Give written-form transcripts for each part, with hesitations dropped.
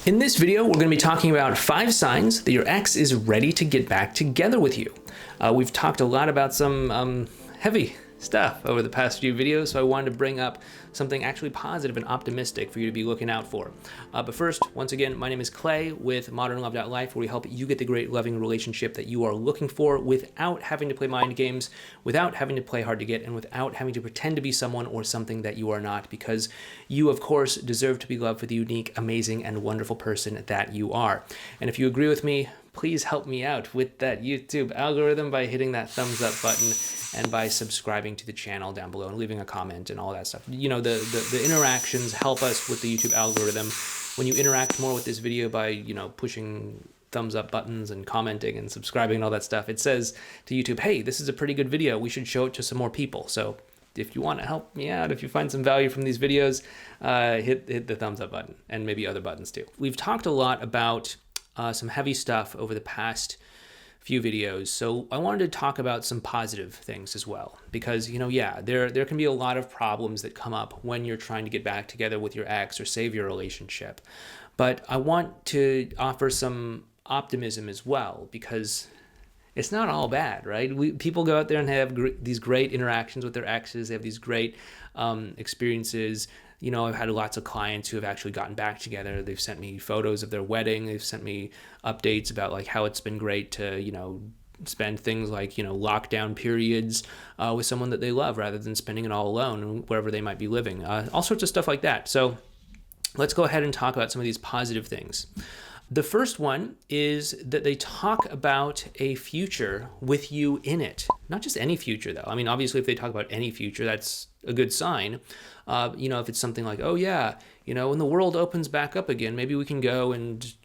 In this video, we're going to be talking about 5 signs that your ex is ready to get back together with you. We've talked a lot about some heavy stuff over the past few videos, so I wanted to bring up something actually positive and optimistic for you to be looking out for. But first, once again, my name is Clay with ModernLove.life, where we help you get the great loving relationship that you are looking for without having to play mind games, without having to play hard to get, and without having to pretend to be someone or something that you are not, because you, of course, deserve to be loved for the unique, amazing, and wonderful person that you are. And if you agree with me, please help me out with that YouTube algorithm by hitting that thumbs up button and by subscribing to the channel down below and leaving a comment and all that stuff. You know, the interactions help us with the YouTube algorithm. When you interact more with this video by, pushing thumbs up buttons and commenting and subscribing and all that stuff, it says to YouTube, hey, this is a pretty good video. We should show it to some more people. So if you want to help me out, if you find some value from these videos, hit the thumbs up button and maybe other buttons too. We've talked a lot about some heavy stuff over the past few videos, so I wanted to talk about some positive things as well, because there can be a lot of problems that come up when you're trying to get back together with your ex or save your relationship, but I want to offer some optimism as well, because it's not all bad, right? People go out there and have these great interactions with their exes. They have these great experiences. I've had lots of clients who have actually gotten back together. They've sent me photos of their wedding. They've sent me updates about like how it's been great to, spend things like, lockdown periods with someone that they love rather than spending it all alone wherever they might be living. All sorts of stuff like that. So let's go ahead and talk about some of these positive things. The first one is that they talk about a future with you in it. Not just any future, though. I mean, obviously, if they talk about any future, that's a good sign. If it's something like, oh, yeah, when the world opens back up again, maybe we can go and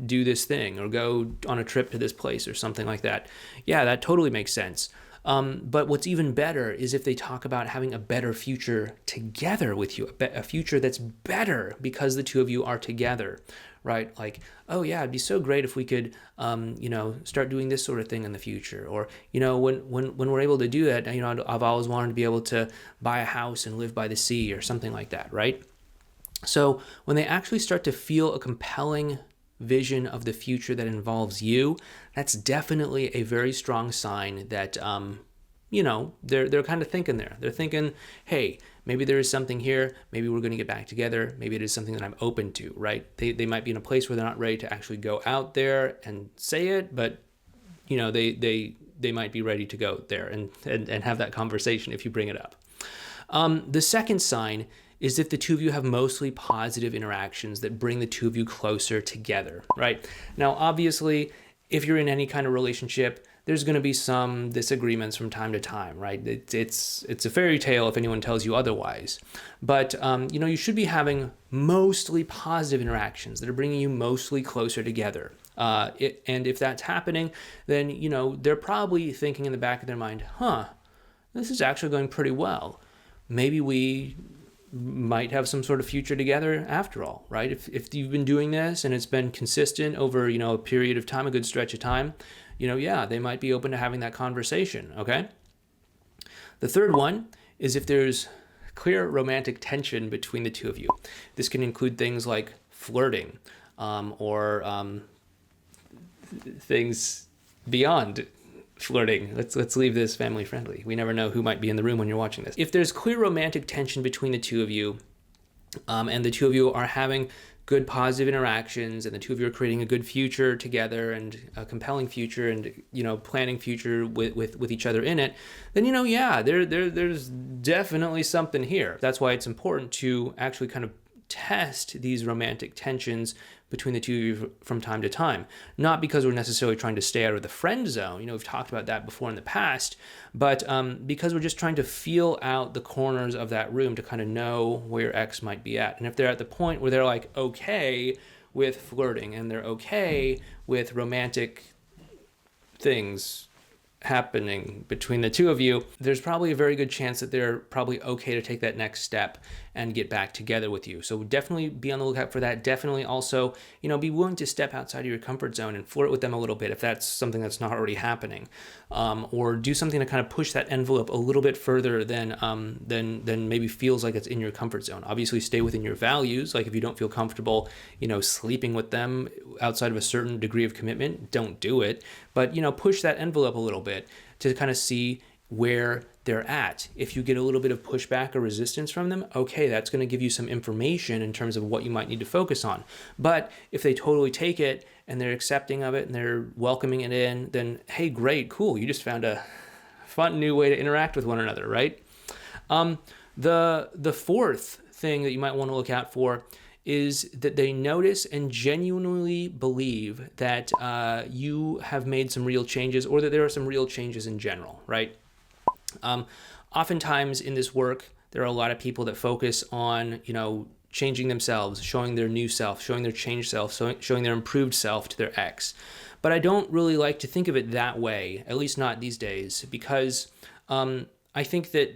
do this thing or go on a trip to this place or something like that. Yeah, that totally makes sense. But what's even better is if they talk about having a better future together with you, a future that's better because the two of you are together, right? Like, oh yeah, it'd be so great if we could, start doing this sort of thing in the future. Or, when we're able to do that, I've always wanted to be able to buy a house and live by the sea or something like that, right? So when they actually start to feel a compelling vision of the future that involves you, that's definitely a very strong sign that they're kind of thinking there. They're thinking, hey, maybe there is something here. Maybe we're going to get back together. Maybe it is something that I'm open to, right? They might be in a place where they're not ready to actually go out there and say it, but they might be ready to go there and have that conversation if you bring it up. The second sign is if the two of you have mostly positive interactions that bring the two of you closer together, right? Now, obviously, if you're in any kind of relationship, there's going to be some disagreements from time to time, right? It's a fairy tale if anyone tells you otherwise. But, you should be having mostly positive interactions that are bringing you mostly closer together. And if that's happening, then, they're probably thinking in the back of their mind, this is actually going pretty well. Maybe we might have some sort of future together after all, right? If you've been doing this and it's been consistent over, a period of time, a good stretch of time, they might be open to having that conversation, okay? The third one is if there's clear romantic tension between the two of you. This can include things like flirting or things beyond flirting. Let's leave this family friendly. We never know who might be in the room when you're watching this. If there's clear romantic tension between the two of you, and the two of you are having good positive interactions, and the two of you are creating a good future together and a compelling future, and planning future with each other in it, then there's definitely something here. That's why it's important to actually kind of test these romantic tensions between the two of you from time to time. Not because we're necessarily trying to stay out of the friend zone, we've talked about that before in the past, but because we're just trying to feel out the corners of that room to kind of know where your ex might be at. And if they're at the point where they're like okay with flirting and they're okay with romantic things happening between the two of you, there's probably a very good chance that they're probably okay to take that next step and get back together with you. So definitely be on the lookout for that. Definitely also, be willing to step outside of your comfort zone and flirt with them a little bit if that's something that's not already happening, or do something to kind of push that envelope a little bit further than maybe feels like it's in your comfort zone. Obviously, stay within your values. Like if you don't feel comfortable, sleeping with them outside of a certain degree of commitment, don't do it. But push that envelope a little bit to kind of see where they're at. If you get a little bit of pushback or resistance from them, okay, that's going to give you some information in terms of what you might need to focus on. But if they totally take it and they're accepting of it and they're welcoming it in, then hey, great, cool. You just found a fun new way to interact with one another, right? The fourth thing that you might want to look out for is that they notice and genuinely believe that you have made some real changes, or that there are some real changes in general, right? Oftentimes in this work, there are a lot of people that focus on, changing themselves, showing their new self, showing their changed self, showing their improved self to their ex. But I don't really like to think of it that way, at least not these days, because I think that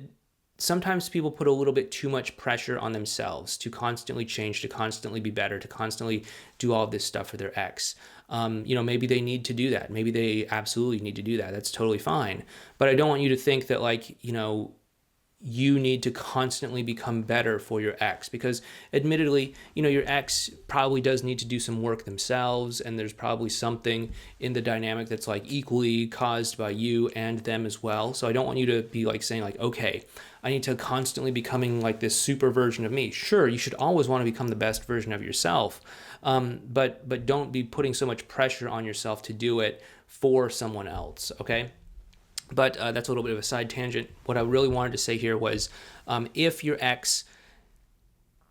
sometimes people put a little bit too much pressure on themselves to constantly change, to constantly be better, to constantly do all of this stuff for their ex. Maybe they need to do that. Maybe they absolutely need to do that. That's totally fine. But I don't want you to think that you need to constantly become better for your ex, because admittedly, your ex probably does need to do some work themselves, and there's probably something in the dynamic that's equally caused by you and them as well. So I don't want you to be saying okay, I need to constantly becoming this super version of me. Sure, you should always want to become the best version of yourself, but don't be putting so much pressure on yourself to do it for someone else, okay? But that's a little bit of a side tangent. What I really wanted to say here was if your ex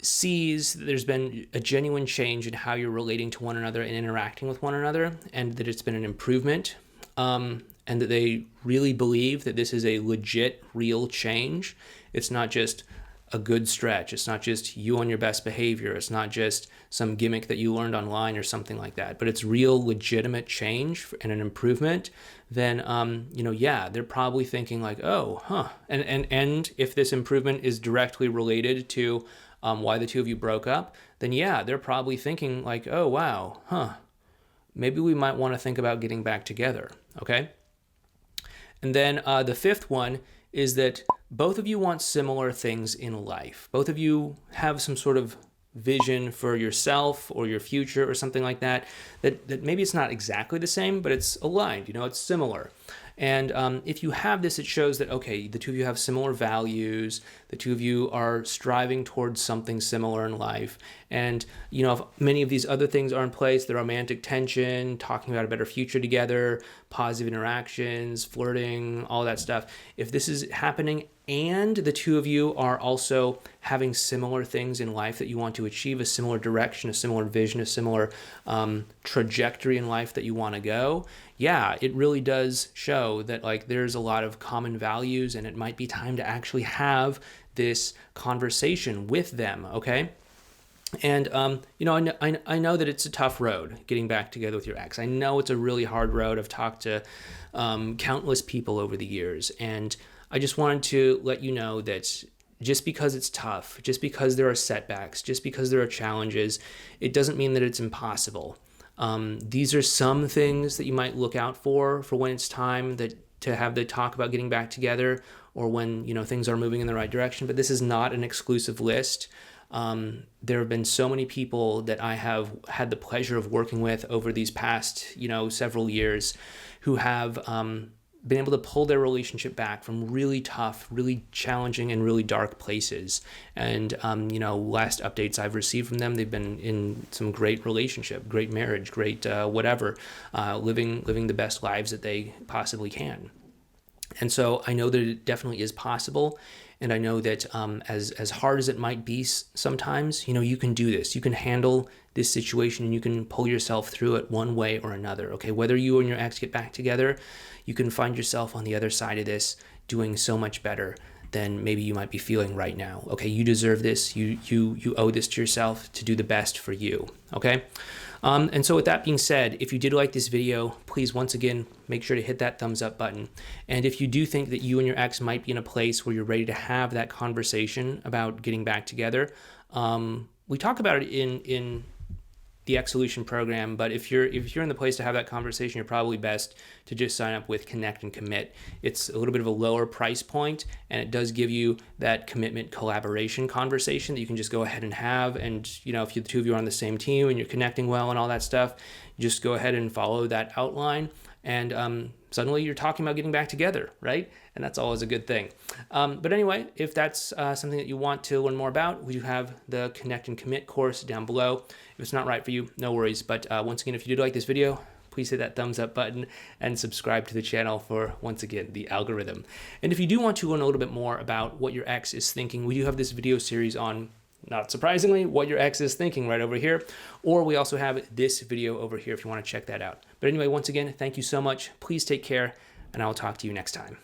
sees that there's been a genuine change in how you're relating to one another and interacting with one another, and that it's been an improvement, and that they really believe that this is a legit, real change, it's not just a good stretch, it's not just you on your best behavior, it's not just some gimmick that you learned online or something like that, but it's real legitimate change and an improvement, then they're probably thinking and if this improvement is directly related to why the two of you broke up, then they're probably thinking oh wow, maybe we might want to think about getting back together, okay? And then the fifth one is that both of you want similar things in life. Both of you have some sort of vision for yourself or your future or something like that maybe it's not exactly the same, but it's aligned, it's similar. And if you have this, it shows that, okay, the two of you have similar values, the two of you are striving towards something similar in life. And, if many of these other things are in place, the romantic tension, talking about a better future together, positive interactions, flirting, all that stuff, if this is happening and the two of you are also having similar things in life that you want to achieve, a similar direction, a similar vision, a similar trajectory in life that you want to go, it really does show that there's a lot of common values, and it might be time to actually have this conversation with them, okay? And, I know that it's a tough road getting back together with your ex. I know it's a really hard road. I've talked to countless people over the years, and I just wanted to let you know that just because it's tough, just because there are setbacks, just because there are challenges, it doesn't mean that it's impossible. These are some things that you might look out for when it's time to have the talk about getting back together, or when things are moving in the right direction. But this is not an exclusive list. There have been so many people that I have had the pleasure of working with over these past several years who have been able to pull their relationship back from really tough, really challenging, and really dark places. And, last updates I've received from them, they've been in some great relationship, great marriage, great whatever, living the best lives that they possibly can. And so I know that it definitely is possible. And I know that as hard as it might be sometimes, you can do this. You can handle this situation, and you can pull yourself through it one way or another. Okay, whether you and your ex get back together, you can find yourself on the other side of this doing so much better than maybe you might be feeling right now. Okay, you deserve this. You owe this to yourself to do the best for you. Okay. And so with that being said, if you did like this video, please once again, make sure to hit that thumbs up button. And if you do think that you and your ex might be in a place where you're ready to have that conversation about getting back together, we talk about it in the X Solution program, but if you're in the place to have that conversation, you're probably best to just sign up with Connect and Commit. It's a little bit of a lower price point, and it does give you that commitment collaboration conversation that you can just go ahead and have. And if the two of you are on the same team and you're connecting well and all that stuff, just go ahead and follow that outline, and suddenly you're talking about getting back together, right? And that's always a good thing. But anyway, if that's something that you want to learn more about, we do have the Connect and Commit course down below. If it's not right for you, no worries. But once again, if you did like this video, please hit that thumbs up button and subscribe to the channel for, once again, the algorithm. And if you do want to learn a little bit more about what your ex is thinking, we do have this video series on, not surprisingly, what your ex is thinking right over here. Or we also have this video over here if you want to check that out. But anyway, once again, thank you so much. Please take care, and I will talk to you next time.